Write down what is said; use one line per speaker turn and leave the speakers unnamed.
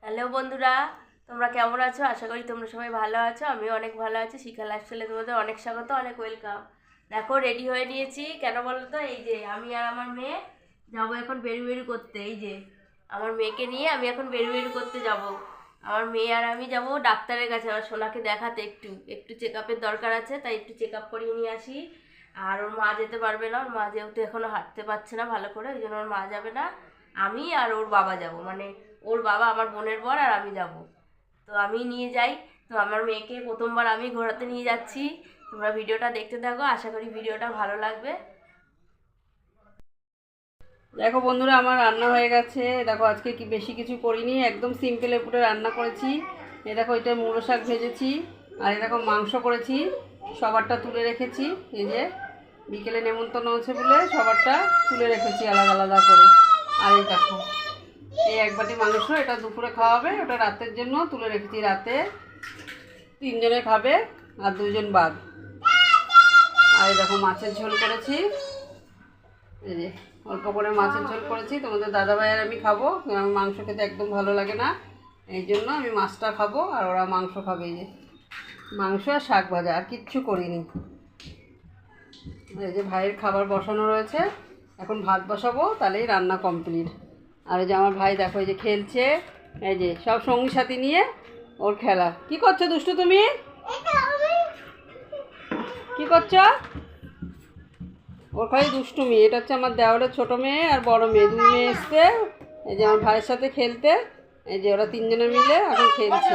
Hello বন্ধুরা, তোমরা কেমন আছো? আশা করি তোমরা সবাই ভালো আছো। আমিও অনেক ভালো আছি। শিখা লাইফস্টাইলে তোমাদের অনেক স্বাগত, অনেক ওয়েলকাম। দেখো, রেডি হয়ে নিয়েছি। কেন বলো তো? এই যে আমি আর আমার মেয়ে যাবো এখন বেরু করতে। এই যে আমার মেয়েকে নিয়ে আমি এখন বেরু করতে যাব। আমার মেয়ে আর আমি যাব ডাক্তারের কাছে, আমার সোনাকে দেখাতে। একটু একটু চেক আপের দরকার আছে, তাই একটু চেক আপ করিয়ে নিয়ে আসি। আর ওর মা যেতে পারবে না, ওর মা যেহেতু এখনও হাঁটতে পারছে না ভালো করে, ওই জন্য ওর মা যাবে না। আমি আর ওর বাবা যাব, মানে ওর বাবা আমার বোনের বর আর আমি যাব। তো আমি নিয়ে যাই। তো আমার মেয়েকে প্রথমবার আমি ঘোরাতে নিয়ে যাচ্ছি। তোমরা ভিডিওটা দেখতে থাকো, আশা করি ভিডিওটা ভালো লাগবে।
দেখো বন্ধুরা, আমার রান্না হয়ে গেছে। দেখো আজকে কি বেশি কিছু করিনি, একদম সিম্পল উপরে রান্না করেছি। এই দেখো, এটা মুলো শাক ভেজেছি, আর এই দেখো মাংস করেছি। সবারটা তুলে রেখেছি। এই যে বিকেলে নেমন্তন্ন হচ্ছে বলে সবারটা তুলে রেখেছি আলাদা আলাদা করে। আর এই দেখো, এই এক বাটি মাংস, এটা দুপুরে খাওয়াবে, ওটা রাতের জন্য তুলে রেখেছি। রাতে 3 জনে খাবে, আর 2 জন বাদ। আর এই দেখো মাছের ঝোল করেছি। এই যে অল্প করে মাছের ঝোল করেছি। তোমাদের দাদাভাই আর আমি খাবো, আমি মাংস খেতে একদম ভালো লাগে না, এই জন্য আমি মাছটা খাবো আর ওরা মাংস খাবে। এই যে মাংস আর শাক ভাজা, আর কিচ্ছু করিনি। এই যে ভাইয়ের খাবার বসানো রয়েছে, এখন ভাত বসাবো, তাহলেই রান্না কমপ্লিট। আর এই যে আমার ভাই দেখো, এই যে খেলছে। এই যে সব সঙ্গী সাথী নিয়ে ওর খেলা। কি করছো দুষ্টু তুমি? কি করছো? ওর খালি দুষ্টুমি। এটা হচ্ছে আমার দেওরের ছোটো মেয়ে আর বড় মেয়ে, 2 মেয়ে এসছে এই যে আমার ভাইয়ের সাথে খেলতে। এই যে ওরা 3 জনে মিলে এখন খেলছে।